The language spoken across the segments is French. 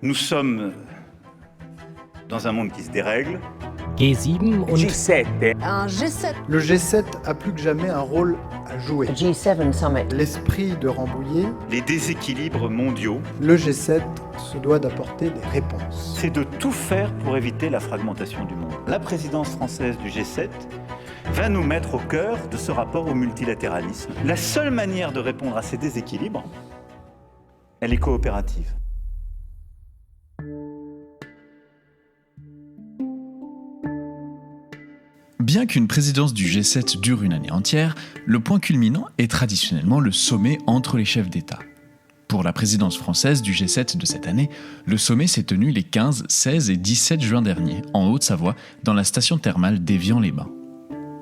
Nous sommes dans un monde qui se dérègle. G7 und G7. Un G7. Le G7 a plus que jamais un rôle à jouer. G7 Summit. L'esprit de Rambouillet, Les déséquilibres mondiaux, le G7 se doit d'apporter des réponses. c'est de tout faire pour éviter la fragmentation du monde. La présidence française du G7 va nous mettre au cœur de ce rapport au multilatéralisme. La seule manière de répondre à ces déséquilibres, elle est coopérative. Bien qu'une présidence du G7 dure une année entière, le point culminant est traditionnellement le sommet entre les chefs d'État. Pour la présidence française du G7 de cette année, le sommet s'est tenu les 15, 16 et 17 juin dernier, en Haute-Savoie, dans la station thermale d'Évian-les-Bains.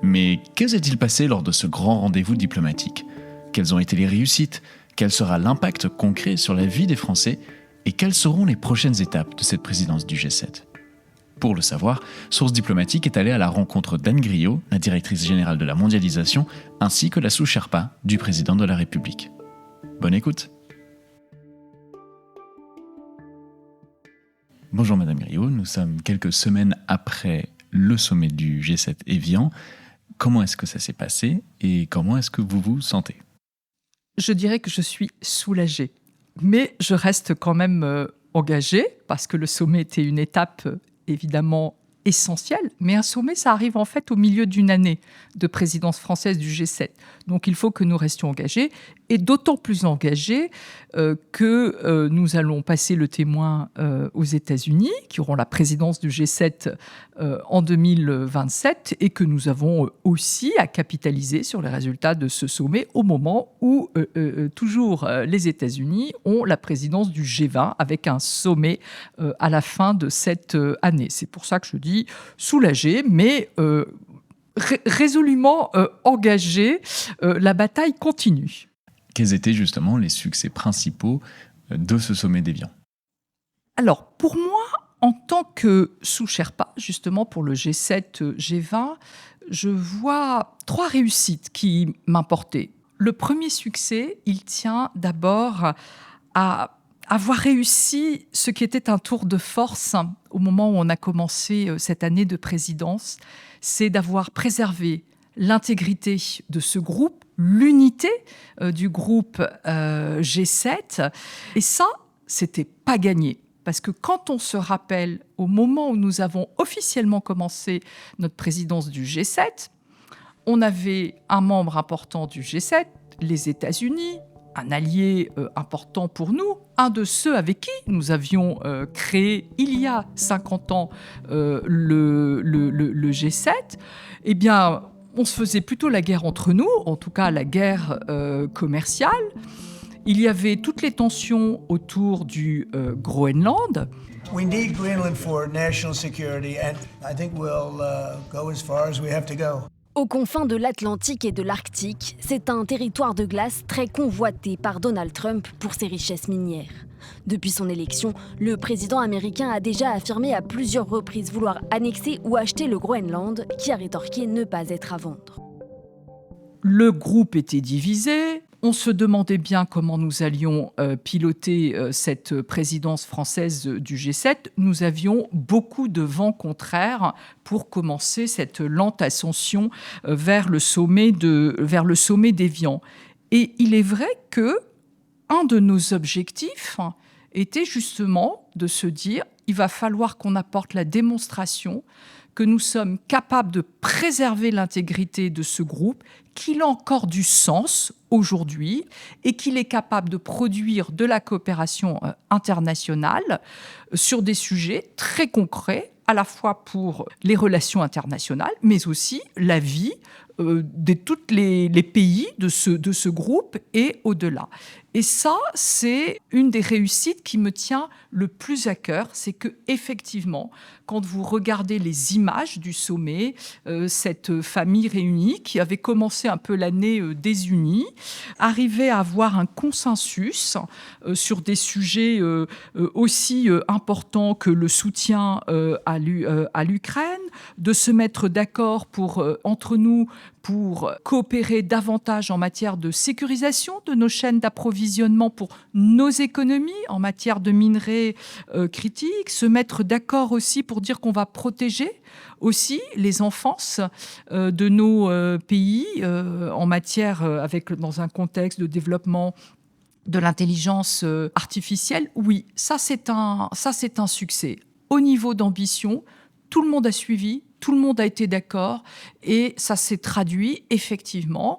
Mais que s'est-il passé lors de ce grand rendez-vous diplomatique ? Quelles ont été les réussites ? Quel sera l'impact concret sur la vie des Français ? Et quelles seront les prochaines étapes de cette présidence du G7 ? Pour le savoir, Source Diplomatique est allée à la rencontre d'Anne Grillo, la directrice générale de la mondialisation, ainsi que la sous-sherpa du président de la République. Bonne écoute. Bonjour Madame Grillo, nous sommes quelques semaines après le sommet du G7 Évian. Comment est-ce que ça s'est passé et comment est-ce que vous vous sentez ? Je dirais que je suis soulagée, mais je reste quand même engagée parce que le sommet était une étape évidemment essentielle, mais un sommet, ça arrive en fait au milieu d'une année de présidence française du G7. Donc il faut que nous restions engagés, et d'autant plus engagés que nous allons passer le témoin aux États-Unis, qui auront la présidence du G7 en 2027, et que nous avons aussi à capitaliser sur les résultats de ce sommet au moment où toujours les États-Unis ont la présidence du G20 avec un sommet à la fin de cette année. C'est pour ça que je dis soulagé, mais résolument engagé. La bataille continue. Quels étaient justement les succès principaux de ce sommet d'Évian ? Alors, pour moi, en tant que sous-sherpa, justement pour le G7, G20, je vois 3 réussites qui m'importaient. Le premier succès, il tient d'abord à avoir réussi ce qui était un tour de force au moment où on a commencé cette année de présidence, c'est d'avoir préservé l'intégrité de ce groupe, l'unité du groupe G7. Et ça, c'était pas gagné. Parce que quand on se rappelle au moment où nous avons officiellement commencé notre présidence du G7, on avait un membre important du G7, les États-Unis, un allié important pour nous, un de ceux avec qui nous avions créé il y a 50 ans le G7, eh bien, on se faisait plutôt la guerre entre nous, en tout cas la guerre commerciale. Il y avait toutes les tensions autour du Groenland. We need Greenland for national security, and I think we'll go as far as we have to go. Aux confins de l'Atlantique et de l'Arctique, c'est un territoire de glace très convoité par Donald Trump pour ses richesses minières. Depuis son élection, le président américain a déjà affirmé à plusieurs reprises vouloir annexer ou acheter le Groenland, qui a rétorqué ne pas être à vendre. Le groupe était divisé. On se demandait bien comment nous allions piloter cette présidence française du G7. Nous avions beaucoup de vents contraires pour commencer cette lente ascension vers le sommet d'Évian. Et il est vrai que un de nos objectifs était justement de se dire il va falloir qu'on apporte la démonstration que nous sommes capables de préserver l'intégrité de ce groupe, qu'il a encore du sens aujourd'hui et qu'il est capable de produire de la coopération internationale sur des sujets très concrets, à la fois pour les relations internationales, mais aussi la vie de tous les pays de ce groupe et au-delà. Et ça, c'est une des réussites qui me tient le plus à cœur, c'est que effectivement, quand vous regardez les images du sommet, cette famille réunie qui avait commencé un peu l'année désunie, arrivait à avoir un consensus sur des sujets aussi importants que le soutien à l'Ukraine, de se mettre d'accord entre nous pour coopérer davantage en matière de sécurisation de nos chaînes d'approvisionnement pour nos économies, en matière de minerais critiques, se mettre d'accord aussi pour dire qu'on va protéger aussi les enfances de nos pays en matière, dans un contexte de développement de l'intelligence artificielle. Oui, ça c'est un succès. Au niveau d'ambition, tout le monde a suivi, tout le monde a été d'accord et ça s'est traduit effectivement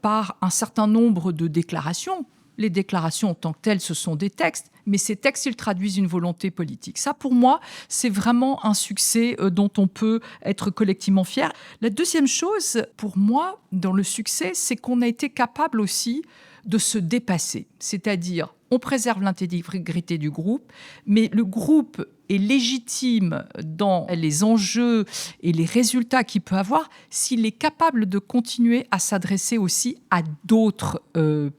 par un certain nombre de déclarations. Les déclarations en tant que telles, ce sont des textes, mais ces textes, ils traduisent une volonté politique. Ça, pour moi, c'est vraiment un succès dont on peut être collectivement fier. La deuxième chose, pour moi, dans le succès, c'est qu'on a été capable aussi de se dépasser. C'est-à-dire, on préserve l'intégrité du groupe, mais le groupe est légitime dans les enjeux et les résultats qu'il peut avoir s'il est capable de continuer à s'adresser aussi à d'autres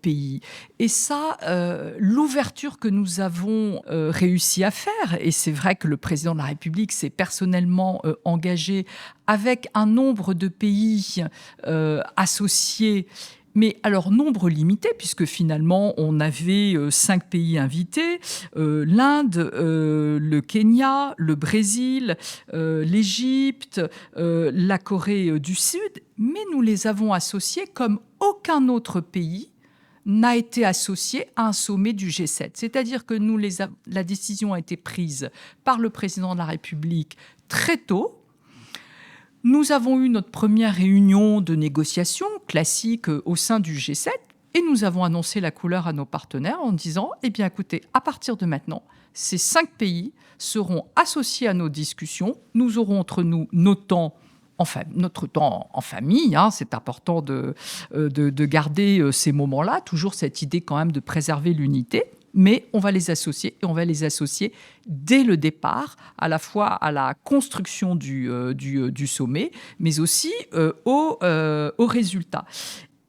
pays. Et ça, l'ouverture que nous avons réussi à faire, et c'est vrai que le président de la République s'est personnellement engagé avec un nombre de pays associés, mais alors nombre limité, puisque finalement on avait 5 pays invités, l'Inde, le Kenya, le Brésil, l'Égypte, la Corée du Sud, mais nous les avons associés comme aucun autre pays n'a été associé à un sommet du G7. C'est-à-dire que la décision a été prise par le président de la République très tôt. Nous avons eu notre première réunion de négociation classique au sein du G7 et nous avons annoncé la couleur à nos partenaires en disant « Eh bien, écoutez, à partir de maintenant, ces 5 pays seront associés à nos discussions. Nous aurons entre nous notre temps en famille, hein, c'est important de garder ces moments-là, toujours cette idée quand même de préserver l'unité. Mais on va les associer, et on va les associer dès le départ, à la fois à la construction du sommet, mais aussi aux résultats.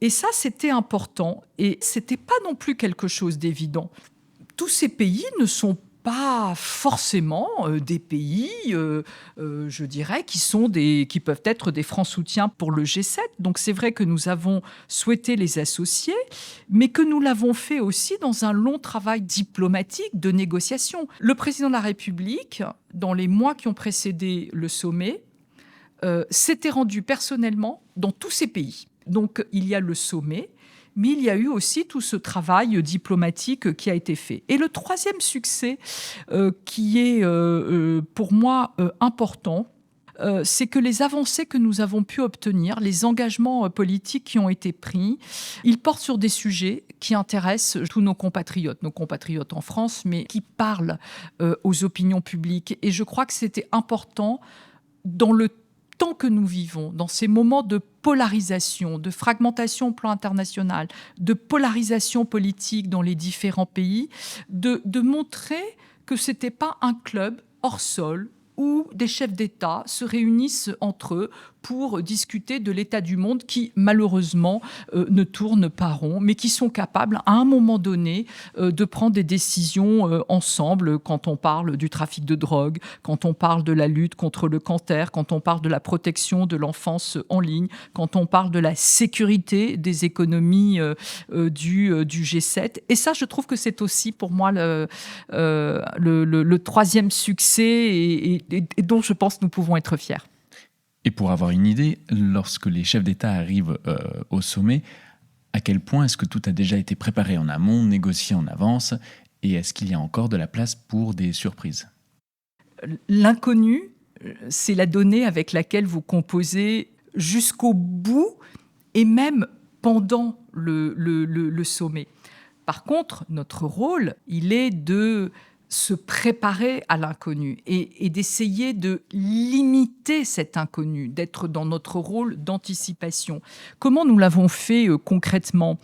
Et ça, c'était important, et c'était pas non plus quelque chose d'évident. Tous ces pays ne sont pas forcément des pays, je dirais, qui peuvent être des francs soutiens pour le G7. Donc c'est vrai que nous avons souhaité les associer, mais que nous l'avons fait aussi dans un long travail diplomatique de négociation. Le président de la République, dans les mois qui ont précédé le sommet, s'était rendu personnellement dans tous ces pays. Donc il y a le sommet, mais il y a eu aussi tout ce travail diplomatique qui a été fait. Et le troisième succès qui est pour moi important, c'est que les avancées que nous avons pu obtenir, les engagements politiques qui ont été pris, ils portent sur des sujets qui intéressent tous nos compatriotes en France, mais qui parlent aux opinions publiques. Et je crois que c'était important dans le temps que nous vivons, dans ces moments de polarisation, de fragmentation au plan international, de polarisation politique dans les différents pays, de montrer que ce n'était pas un club hors sol où des chefs d'État se réunissent entre eux pour discuter de l'état du monde qui, malheureusement, ne tourne pas rond, mais qui sont capables, à un moment donné, de prendre des décisions ensemble quand on parle du trafic de drogue, quand on parle de la lutte contre le cancer, quand on parle de la protection de l'enfance en ligne, quand on parle de la sécurité des économies du G7. Et ça, je trouve que c'est aussi, pour moi, le troisième succès et dont je pense nous pouvons être fiers. Et pour avoir une idée, lorsque les chefs d'État arrivent au sommet, à quel point est-ce que tout a déjà été préparé en amont, négocié en avance, et est-ce qu'il y a encore de la place pour des surprises ? L'inconnu, c'est la donnée avec laquelle vous composez jusqu'au bout et même pendant le sommet. Par contre, notre rôle, il est de se préparer à l'inconnu et d'essayer de limiter cet inconnu, d'être dans notre rôle d'anticipation. Comment nous l'avons fait concrètement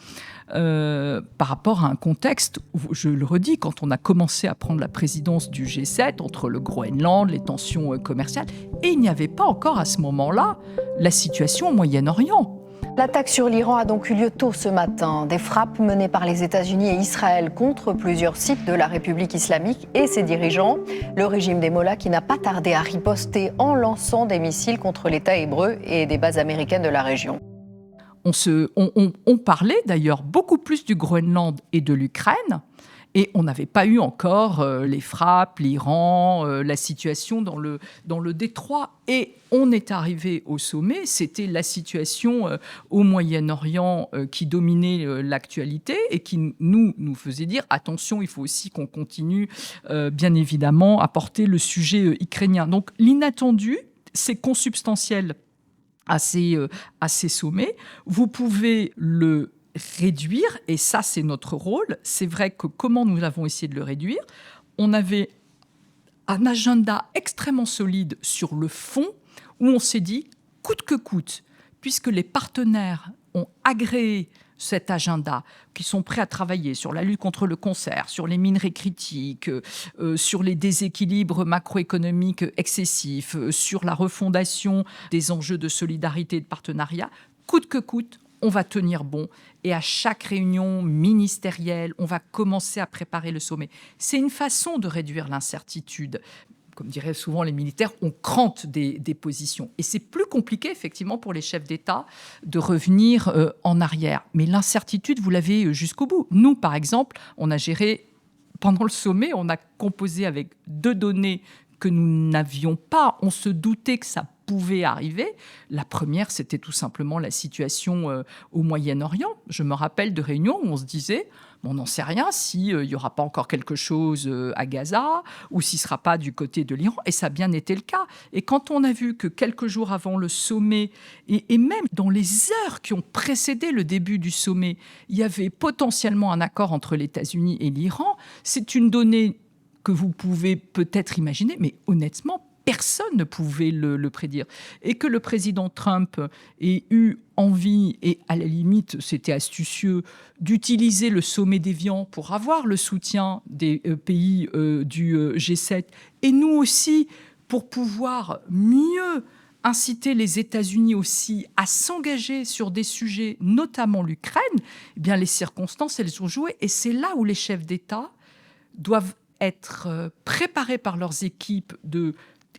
par rapport à un contexte où, je le redis, quand on a commencé à prendre la présidence du G7, entre le Groenland, les tensions commerciales, et il n'y avait pas encore à ce moment-là la situation au Moyen-Orient. L'attaque sur l'Iran a donc eu lieu tôt ce matin. Des frappes menées par les États-Unis et Israël contre plusieurs sites de la République islamique et ses dirigeants. Le régime des Mollahs qui n'a pas tardé à riposter en lançant des missiles contre l'État hébreu et des bases américaines de la région. On parlait d'ailleurs beaucoup plus du Groenland et de l'Ukraine. Et on n'avait pas eu encore les frappes, l'Iran, la situation dans le détroit. Et on est arrivé au sommet, c'était la situation au Moyen-Orient qui dominait l'actualité et qui nous faisait dire « Attention, il faut aussi qu'on continue, bien évidemment, à porter le sujet ukrainien ». Donc l'inattendu, c'est consubstantiel à ces sommets. Vous pouvez le réduire, et ça c'est notre rôle. C'est vrai que comment nous avons essayé de le réduire, on avait un agenda extrêmement solide sur le fond, où on s'est dit, coûte que coûte, puisque les partenaires ont agréé cet agenda, qui sont prêts à travailler sur la lutte contre le cancer, sur les minerais critiques, sur les déséquilibres macroéconomiques excessifs, sur la refondation des enjeux de solidarité et de partenariat, coûte que coûte, on va tenir bon. Et à chaque réunion ministérielle, on va commencer à préparer le sommet. C'est une façon de réduire l'incertitude. Comme diraient souvent les militaires, on crante des positions. Et c'est plus compliqué, effectivement, pour les chefs d'État de revenir en arrière. Mais l'incertitude, vous l'avez jusqu'au bout. Nous, par exemple, on a géré, pendant le sommet, on a composé avec 2 données que nous n'avions pas. On se doutait que ça pouvait arriver. La première, c'était tout simplement la situation au Moyen-Orient. Je me rappelle de réunions où on se disait, on n'en sait rien s'il n'y aura pas encore quelque chose à Gaza ou s'il ne sera pas du côté de l'Iran. Et ça a bien été le cas. Et quand on a vu que quelques jours avant le sommet, et même dans les heures qui ont précédé le début du sommet, il y avait potentiellement un accord entre les États-Unis et l'Iran, c'est une donnée que vous pouvez peut-être imaginer, mais honnêtement, personne ne pouvait le prédire. Et que le président Trump ait eu envie, et à la limite, c'était astucieux, d'utiliser le sommet d'Évian pour avoir le soutien des pays du G7, et nous aussi, pour pouvoir mieux inciter les États-Unis aussi à s'engager sur des sujets, notamment l'Ukraine, eh bien les circonstances, elles ont joué. Et c'est là où les chefs d'État doivent être préparés par leurs équipes de...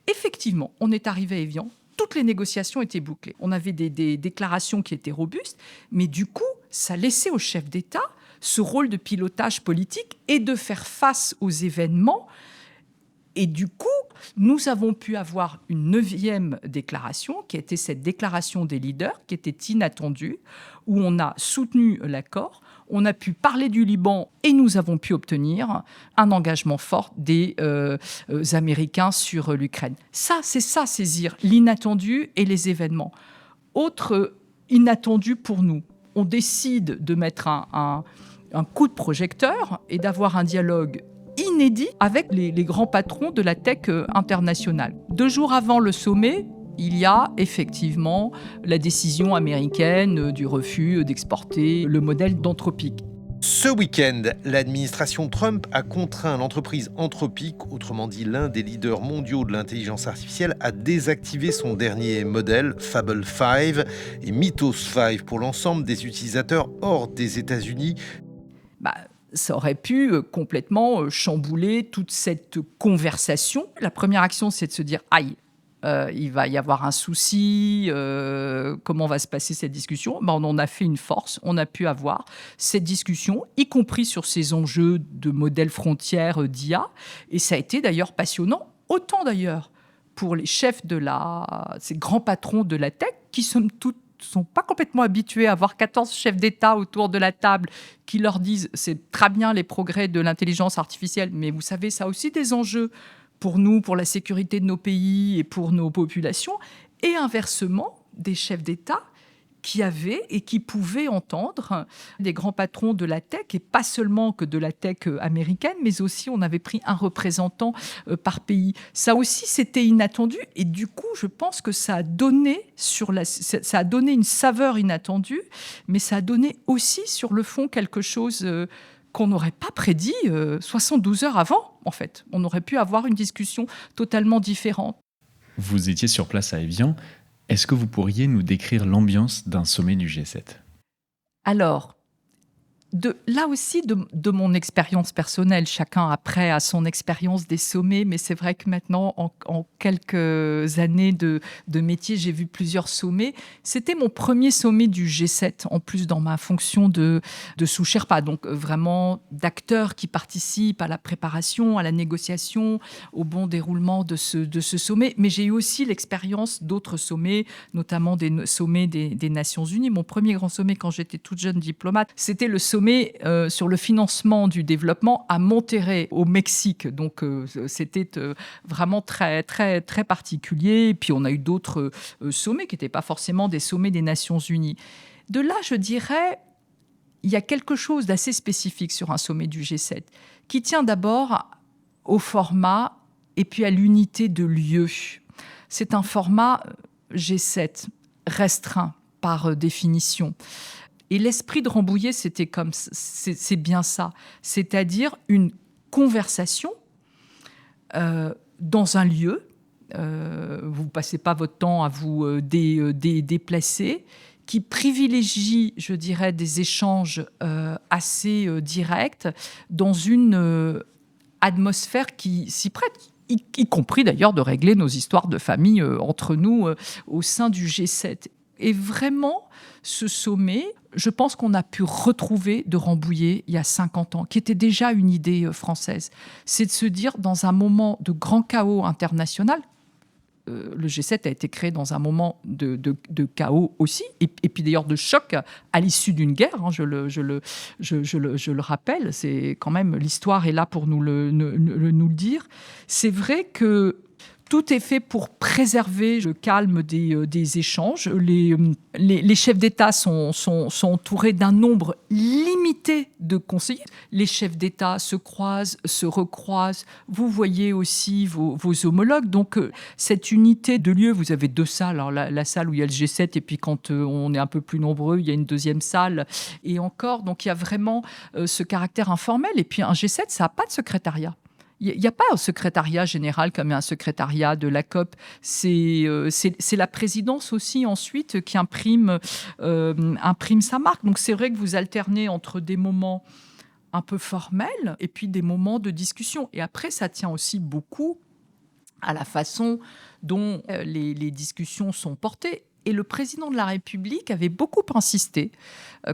Effectivement, on est arrivé à Évian, toutes les négociations étaient bouclées. On avait des déclarations qui étaient robustes, mais du coup, ça laissait aux chefs d'État ce rôle de pilotage politique et de faire face aux événements. Et du coup, nous avons pu avoir une 9e déclaration, qui était cette déclaration des leaders, qui était inattendue, où on a soutenu l'accord. On a pu parler du Liban et nous avons pu obtenir un engagement fort des Américains sur l'Ukraine. Ça, c'est ça, saisir l'inattendu et les événements. Autre inattendu pour nous, on décide de mettre un coup de projecteur et d'avoir un dialogue inédit avec les grands patrons de la tech internationale. 2 jours avant le sommet, il y a effectivement la décision américaine du refus d'exporter le modèle d'Anthropic. Ce week-end, l'administration Trump a contraint l'entreprise Anthropic, autrement dit l'un des leaders mondiaux de l'intelligence artificielle, à désactiver son dernier modèle, Fable 5 et Mythos 5 pour l'ensemble des utilisateurs hors des États-Unis. Ça aurait pu complètement chambouler toute cette conversation. La première action, c'est de se dire « aïe ». Il va y avoir un souci, comment va se passer cette discussion ? On en a fait une force, on a pu avoir cette discussion, y compris sur ces enjeux de modèles frontières d'IA. Et ça a été d'ailleurs passionnant, autant d'ailleurs pour les chefs ces grands patrons de la tech, qui somme toute sont pas complètement habitués à avoir 14 chefs d'État autour de la table qui leur disent « c'est très bien les progrès de l'intelligence artificielle, mais vous savez, ça a aussi des enjeux pour nous, pour la sécurité de nos pays et pour nos populations », et inversement, des chefs d'État qui avaient et qui pouvaient entendre des grands patrons de la tech, et pas seulement que de la tech américaine, mais aussi on avait pris un représentant par pays. Ça aussi, c'était inattendu, et du coup, je pense que ça a donné une saveur inattendue, mais ça a donné aussi sur le fond quelque chose qu'on n'aurait pas prédit 72 heures avant, en fait. On aurait pu avoir une discussion totalement différente. Vous étiez sur place à Évian. Est-ce que vous pourriez nous décrire l'ambiance d'un sommet du G7 ? Alors, là aussi, de mon expérience personnelle, chacun après a son expérience des sommets, mais c'est vrai que maintenant, en quelques années de métier, j'ai vu plusieurs sommets. C'était mon premier sommet du G7, en plus dans ma fonction de sous-Sherpa, donc vraiment d'acteur qui participe à la préparation, à la négociation, au bon déroulement de ce sommet. Mais j'ai eu aussi l'expérience d'autres sommets, notamment des sommets des Nations Unies. Mon premier grand sommet, quand j'étais toute jeune diplomate, c'était le sommet sur le financement du développement à Monterrey, au Mexique. Donc, c'était vraiment très, très, très particulier. Et puis, on a eu d'autres sommets qui n'étaient pas forcément des sommets des Nations Unies. De là, je dirais, il y a quelque chose d'assez spécifique sur un sommet du G7, qui tient d'abord au format et puis à l'unité de lieu. C'est un format G7 restreint par définition. Et l'esprit de Rambouillet, c'était comme c'est bien ça, c'est-à-dire une conversation dans un lieu. Vous ne passez pas votre temps à vous déplacer, qui privilégie, je dirais, des échanges assez directs dans une atmosphère qui s'y prête, y compris d'ailleurs de régler nos histoires de famille entre nous au sein du G7. Et vraiment, ce sommet, je pense qu'on a pu retrouver de Rambouillet il y a 50 ans, qui était déjà une idée française. C'est de se dire, dans un moment de grand chaos international, le G7 a été créé dans un moment de chaos aussi, et puis d'ailleurs de choc à l'issue d'une guerre, hein, je le rappelle, c'est quand même, l'histoire est là pour nous le dire. C'est vrai que tout est fait pour préserver le calme des échanges. Les chefs d'État sont entourés d'un nombre limité de conseillers. Les chefs d'État se croisent, se recroisent. Vous voyez aussi vos homologues. Donc, cette unité de lieu, vous avez deux salles. Alors, la salle où il y a le G7, et puis quand on est un peu plus nombreux, il y a une deuxième salle. Et encore, donc il y a vraiment ce caractère informel. Et puis, un G7, ça n'a pas de secrétariat. Il n'y a pas un secrétariat général comme un secrétariat de la COP. C'est la présidence aussi ensuite qui imprime sa marque. Donc c'est vrai que vous alternez entre des moments un peu formels et puis des moments de discussion. Et après, ça tient aussi beaucoup à la façon dont les discussions sont portées. Et le président de la République avait beaucoup insisté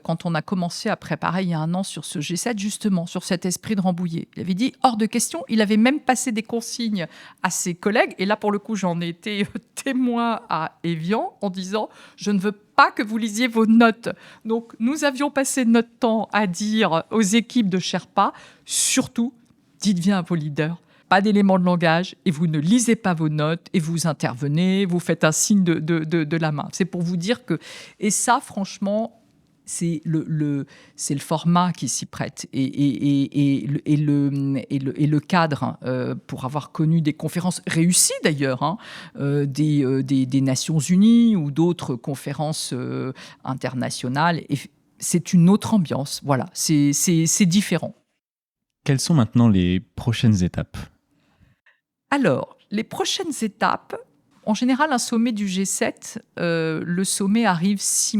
quand on a commencé à préparer il y a un an sur ce G7, justement, sur cet esprit de Rambouillet. Il avait dit hors de question. Il avait même passé des consignes à ses collègues. Et là, pour le coup, j'en ai été témoin à Évian en disant « Je ne veux pas que vous lisiez vos notes ». Donc, nous avions passé notre temps à dire aux équipes de Sherpa, surtout, dites bien à vos leaders, pas d'éléments de langage, et vous ne lisez pas vos notes, et vous intervenez, vous faites un signe de la main. C'est pour vous dire que... Et ça, franchement, c'est le format qui s'y prête. Et le cadre, pour avoir connu des conférences réussies d'ailleurs, hein, des Nations Unies ou d'autres conférences internationales, et c'est une autre ambiance. Voilà, c'est différent. Quelles sont maintenant les prochaines étapes ? Alors, les prochaines étapes, en général, un sommet du G7, le sommet arrive 6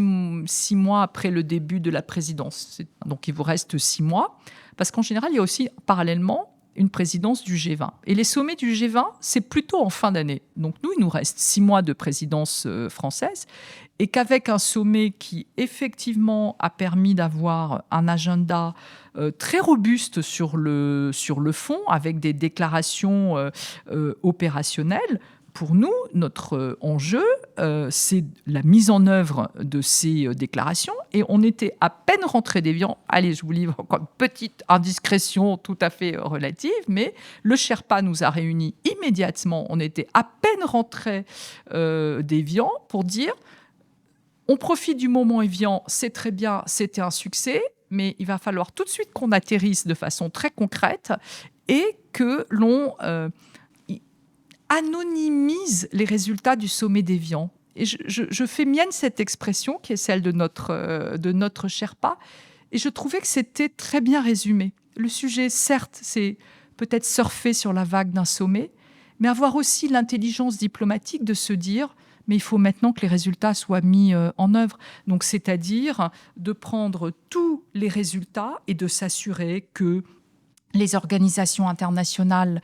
mois après le début de la présidence. Donc, il vous reste 6 mois. Parce qu'en général, il y a aussi, parallèlement, une présidence du G20. Et les sommets du G20, c'est plutôt en fin d'année. Donc, nous, il nous reste 6 mois de présidence française. Et qu'avec un sommet qui, effectivement, a permis d'avoir un agenda très robuste sur le fond, avec des déclarations opérationnelles, pour nous, notre enjeu, c'est la mise en œuvre de ces déclarations. Et on était à peine rentré d'Évian. Allez, je vous livre encore une petite indiscrétion tout à fait relative, mais le Sherpa nous a réunis immédiatement. On était à peine rentré d'Évian pour dire on profite du moment Évian, c'est très bien, c'était un succès, mais il va falloir tout de suite qu'on atterrisse de façon très concrète et que l'on anonymise les résultats du sommet d'Évian. Et je fais mienne cette expression qui est celle de notre Sherpa, et je trouvais que c'était très bien résumé. Le sujet, certes, c'est peut-être surfer sur la vague d'un sommet, mais avoir aussi l'intelligence diplomatique de se dire mais il faut maintenant que les résultats soient mis en œuvre. Donc, c'est-à-dire de prendre tous les résultats et de s'assurer que les organisations internationales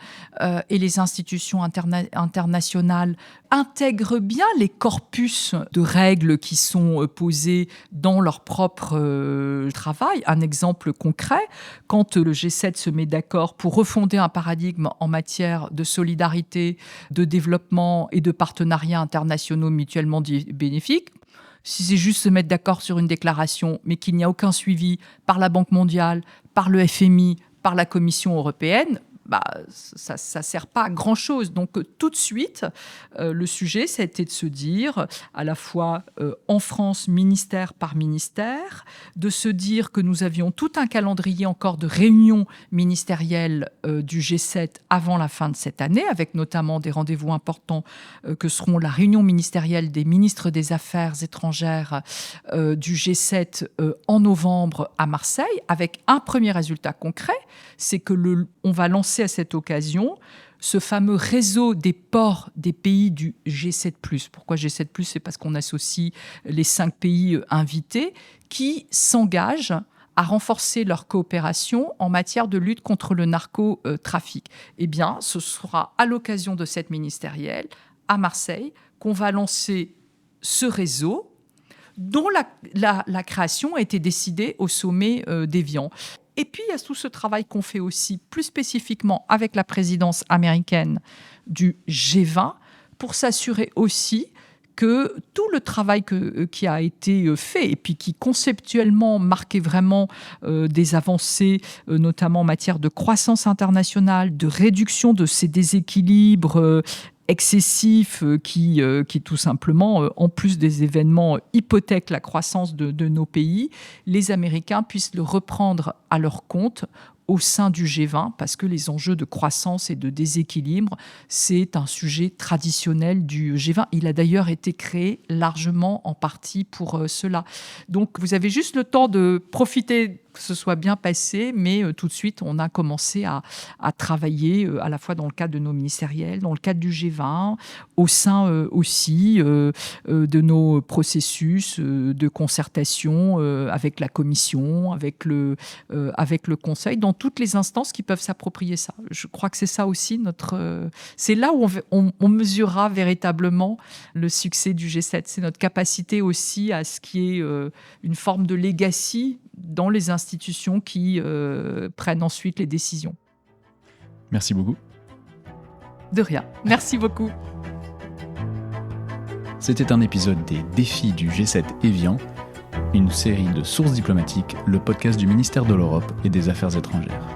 et les institutions internationales intègrent bien les corpus de règles qui sont posées dans leur propre travail. Un exemple concret, quand le G7 se met d'accord pour refonder un paradigme en matière de solidarité, de développement et de partenariats internationaux mutuellement bénéfiques, si c'est juste se mettre d'accord sur une déclaration, mais qu'il n'y a aucun suivi par la Banque mondiale, par le FMI, par la Commission européenne, ça ne sert pas à grand-chose. Donc tout de suite, le sujet, c'était de se dire, à la fois en France, ministère par ministère, de se dire que nous avions tout un calendrier encore de réunions ministérielles du G7 avant la fin de cette année, avec notamment des rendez-vous importants que seront la réunion ministérielle des ministres des Affaires étrangères du G7 en novembre à Marseille, avec un premier résultat concret, c'est que on va lancer à cette occasion ce fameux réseau des ports des pays du G7+. Pourquoi G7+? C'est parce qu'on associe les 5 pays invités qui s'engagent à renforcer leur coopération en matière de lutte contre le narcotrafic. Eh bien, ce sera à l'occasion de cette ministérielle, à Marseille, qu'on va lancer ce réseau dont la création a été décidée au sommet d'Évian. Et puis, il y a tout ce travail qu'on fait aussi, plus spécifiquement avec la présidence américaine du G20, pour s'assurer aussi que tout le travail qui a été fait, et puis qui conceptuellement marquait vraiment des avancées, notamment en matière de croissance internationale, de réduction de ces déséquilibres excessifs qui tout simplement, en plus des événements, hypothèquent la croissance de nos pays, les Américains puissent le reprendre à leur compte au sein du G20, parce que les enjeux de croissance et de déséquilibre, c'est un sujet traditionnel du G20. Il a d'ailleurs été créé largement en partie pour cela. Donc vous avez juste le temps de profiter que ce soit bien passé, mais tout de suite, on a commencé à travailler à la fois dans le cadre de nos ministériels, dans le cadre du G20, au sein aussi de nos processus de concertation avec la Commission, avec le Conseil, dans toutes les instances qui peuvent s'approprier ça. Je crois que c'est ça aussi c'est là où on mesurera véritablement le succès du G7. C'est notre capacité aussi à ce qu'il y ait une forme de legacy dans les institutions qui prennent ensuite les décisions. Merci beaucoup. De rien. Merci beaucoup. C'était un épisode des Défis du G7 Évian, une série de Sources diplomatiques, le podcast du ministère de l'Europe et des Affaires étrangères.